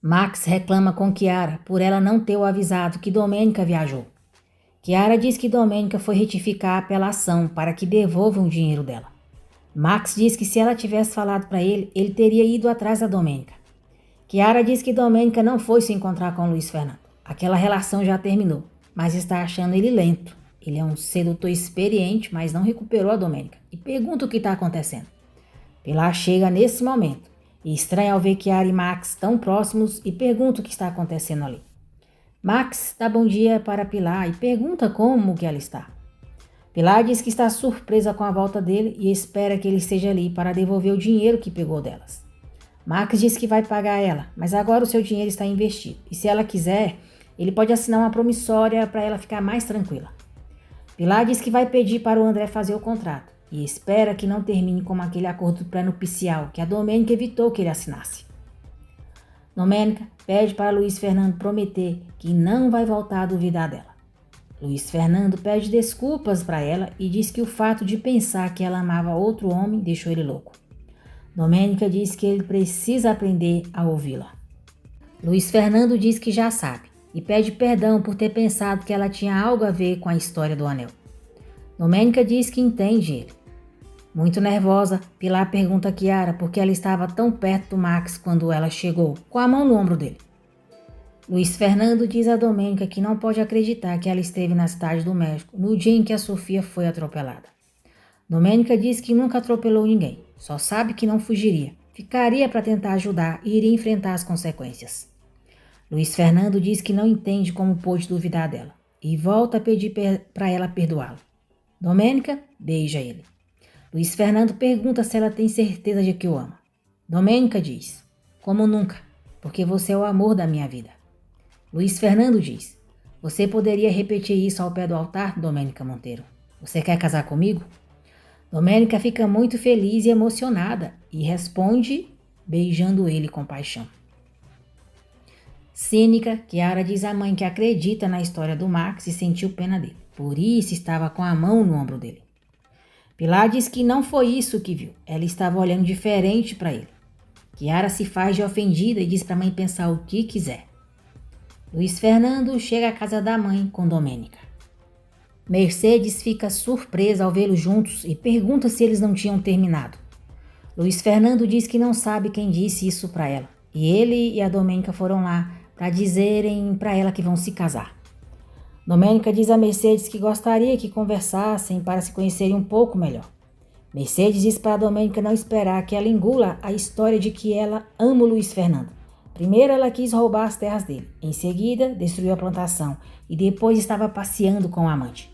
Max reclama com Chiara por ela não ter o avisado que Domênica viajou. Chiara diz que Domênica foi retificar a apelação para que devolvam o dinheiro dela. Max diz que se ela tivesse falado para ele, ele teria ido atrás da Domênica. Chiara diz que Domênica não foi se encontrar com Luiz Fernando. Aquela relação já terminou, mas está achando ele lento. Ele é um sedutor experiente, mas não recuperou a Domênica. E pergunta o que está acontecendo. Pilar chega nesse momento e estranha ao ver Chiara e Max tão próximos e pergunta o que está acontecendo ali. Max dá bom dia para Pilar e pergunta como que ela está. Pilar diz que está surpresa com a volta dele e espera que ele esteja ali para devolver o dinheiro que pegou delas. Max diz que vai pagar ela, mas agora o seu dinheiro está investido e se ela quiser, ele pode assinar uma promissória para ela ficar mais tranquila. Pilar diz que vai pedir para o André fazer o contrato e espera que não termine como aquele acordo pré-nupcial que a Domênica evitou que ele assinasse. Domênica pede para Luiz Fernando prometer que não vai voltar a duvidar dela. Luiz Fernando pede desculpas para ela e diz que o fato de pensar que ela amava outro homem deixou ele louco. Domênica diz que ele precisa aprender a ouvi-la. Luiz Fernando diz que já sabe e pede perdão por ter pensado que ela tinha algo a ver com a história do anel. Domênica diz que entende ele. Muito nervosa, Pilar pergunta a Chiara por que ela estava tão perto do Max quando ela chegou, com a mão no ombro dele. Luiz Fernando diz a Domênica que não pode acreditar que ela esteve na cidade do México no dia em que a Sofia foi atropelada. Domênica diz que nunca atropelou ninguém, só sabe que não fugiria, ficaria para tentar ajudar e iria enfrentar as consequências. Luiz Fernando diz que não entende como pôde duvidar dela e volta a pedir para ela perdoá-lo. Domênica beija ele. Luiz Fernando pergunta se ela tem certeza de que o ama. Domênica diz, como nunca, porque você é o amor da minha vida. Luiz Fernando diz, você poderia repetir isso ao pé do altar, Domênica Monteiro? Você quer casar comigo? Domênica fica muito feliz e emocionada e responde beijando ele com paixão. Cínica, Chiara diz à mãe que acredita na história do Max e sentiu pena dele. Por isso estava com a mão no ombro dele. Pilar diz que não foi isso que viu. Ela estava olhando diferente para ele. Chiara se faz de ofendida e diz para a mãe pensar o que quiser. Luiz Fernando chega à casa da mãe com Domênica. Mercedes fica surpresa ao vê-los juntos e pergunta se eles não tinham terminado. Luiz Fernando diz que não sabe quem disse isso para ela. E ele e a Domênica foram lá para dizerem para ela que vão se casar. Domênica diz a Mercedes que gostaria que conversassem para se conhecerem um pouco melhor. Mercedes diz para a Domênica não esperar que ela engula a história de que ela ama o Luiz Fernando. Primeiro ela quis roubar as terras dele, em seguida destruiu a plantação e depois estava passeando com o amante.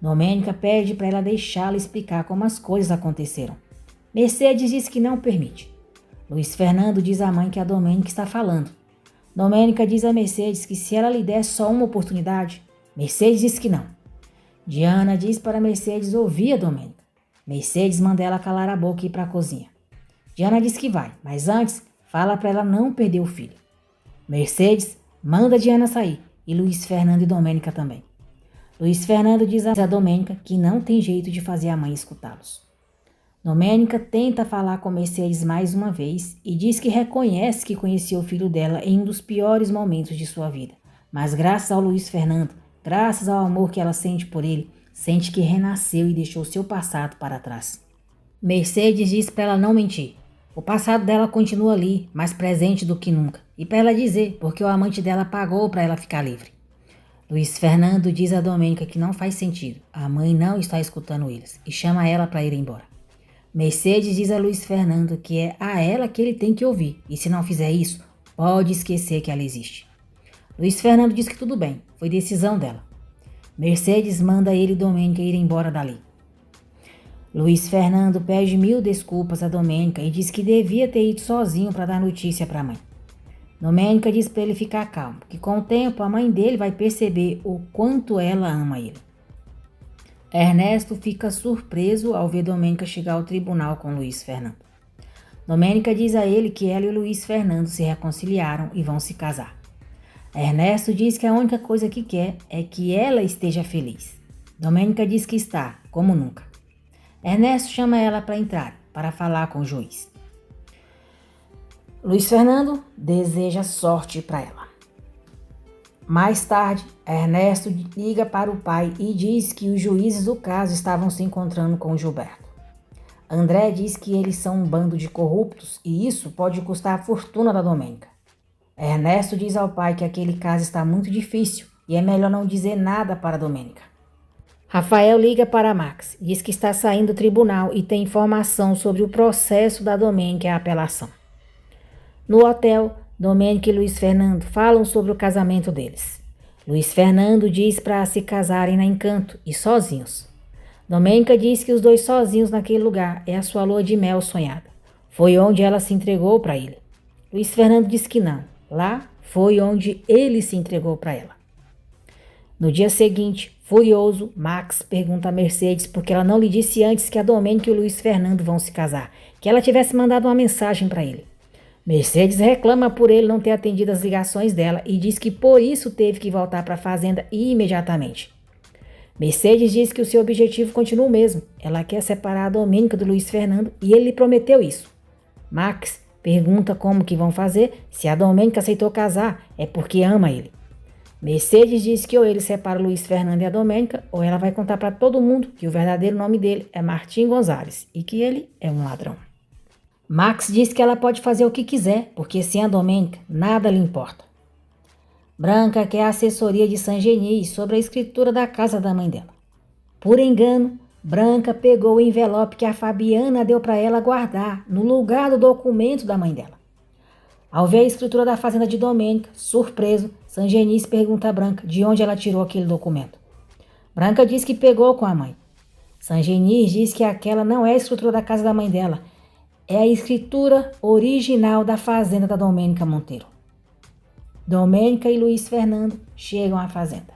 Domênica pede para ela deixá-la explicar como as coisas aconteceram. Mercedes diz que não permite. Luiz Fernando diz à mãe que a Domênica está falando. Domênica diz a Mercedes que se ela lhe der só uma oportunidade, Mercedes diz que não. Diana diz para Mercedes ouvir a Domênica. Mercedes manda ela calar a boca e ir para a cozinha. Diana diz que vai, mas antes fala para ela não perder o filho. Mercedes manda Diana sair e Luiz Fernando e Domênica também. Luiz Fernando diz a Domênica que não tem jeito de fazer a mãe escutá-los. Domênica tenta falar com Mercedes mais uma vez e diz que reconhece que conheceu o filho dela em um dos piores momentos de sua vida. Mas graças ao Luiz Fernando, graças ao amor que ela sente por ele, sente que renasceu e deixou seu passado para trás. Mercedes diz para ela não mentir. O passado dela continua ali, mais presente do que nunca. E para ela dizer, porque o amante dela pagou para ela ficar livre. Luiz Fernando diz a Domênica que não faz sentido. A mãe não está escutando eles e chama ela para ir embora. Mercedes diz a Luiz Fernando que é a ela que ele tem que ouvir. E se não fizer isso, pode esquecer que ela existe. Luiz Fernando diz que tudo bem, foi decisão dela. Mercedes manda ele e Domênica ir embora dali. Luiz Fernando pede 1000 desculpas a Domênica e diz que devia ter ido sozinho para dar notícia para a mãe. Domênica diz para ele ficar calmo, que com o tempo a mãe dele vai perceber o quanto ela ama ele. Ernesto fica surpreso ao ver Domênica chegar ao tribunal com Luiz Fernando. Domênica diz a ele que ela e o Luiz Fernando se reconciliaram e vão se casar. Ernesto diz que a única coisa que quer é que ela esteja feliz. Domênica diz que está, como nunca. Ernesto chama ela para entrar, para falar com o juiz. Luiz Fernando deseja sorte para ela. Mais tarde, Ernesto liga para o pai e diz que os juízes do caso estavam se encontrando com Gilberto. André diz que eles são um bando de corruptos e isso pode custar a fortuna da Domênica. Ernesto diz ao pai que aquele caso está muito difícil e é melhor não dizer nada para a Domênica. Rafael liga para Max, diz que está saindo do tribunal e tem informação sobre o processo da Domênica e a apelação. No hotel, Domênica e Luiz Fernando falam sobre o casamento deles. Luiz Fernando diz para se casarem na Encanto e sozinhos. Domênica diz que os dois sozinhos naquele lugar é a sua lua de mel sonhada. Foi onde ela se entregou para ele. Luiz Fernando diz que não. Lá foi onde ele se entregou para ela. No dia seguinte, furioso, Max pergunta a Mercedes por que ela não lhe disse antes que a Domênica e o Luiz Fernando vão se casar, que ela tivesse mandado uma mensagem para ele. Mercedes reclama por ele não ter atendido as ligações dela e diz que por isso teve que voltar para a fazenda imediatamente. Mercedes diz que o seu objetivo continua o mesmo. Ela quer separar a Domênica do Luiz Fernando e ele lhe prometeu isso. Max pergunta como que vão fazer. Se a Domênica aceitou casar, é porque ama ele. Mercedes diz que ou ele separa o Luiz Fernando e a Domênica, ou ela vai contar para todo mundo que o verdadeiro nome dele é Martim Gonzalez e que ele é um ladrão. Max diz que ela pode fazer o que quiser, porque sem a Domênica, nada lhe importa. Branca quer a assessoria de Saint-Genis sobre a escritura da casa da mãe dela. Por engano, Branca pegou o envelope que a Fabiana deu para ela guardar no lugar do documento da mãe dela. Ao ver a escritura da fazenda de Domênica, surpreso, Saint-Genis pergunta a Branca de onde ela tirou aquele documento. Branca diz que pegou com a mãe. Saint-Genis diz que aquela não é a escritura da casa da mãe dela, é a escritura original da fazenda da Domênica Monteiro. Domênica e Luiz Fernando chegam à fazenda.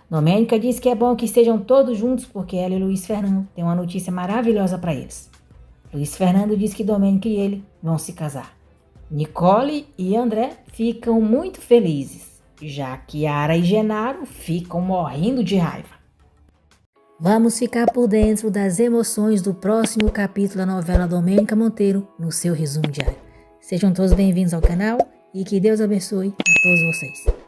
Domênica diz que é bom que estejam todos juntos porque ela e Luiz Fernando têm uma notícia maravilhosa para eles. Luiz Fernando diz que Domênica e ele vão se casar. Nicole e André ficam muito felizes, já que Yara e Genaro ficam morrendo de raiva. Vamos ficar por dentro das emoções do próximo capítulo da novela Domênica Monteiro no seu resumo diário. Sejam todos bem-vindos ao canal e que Deus abençoe a todos vocês.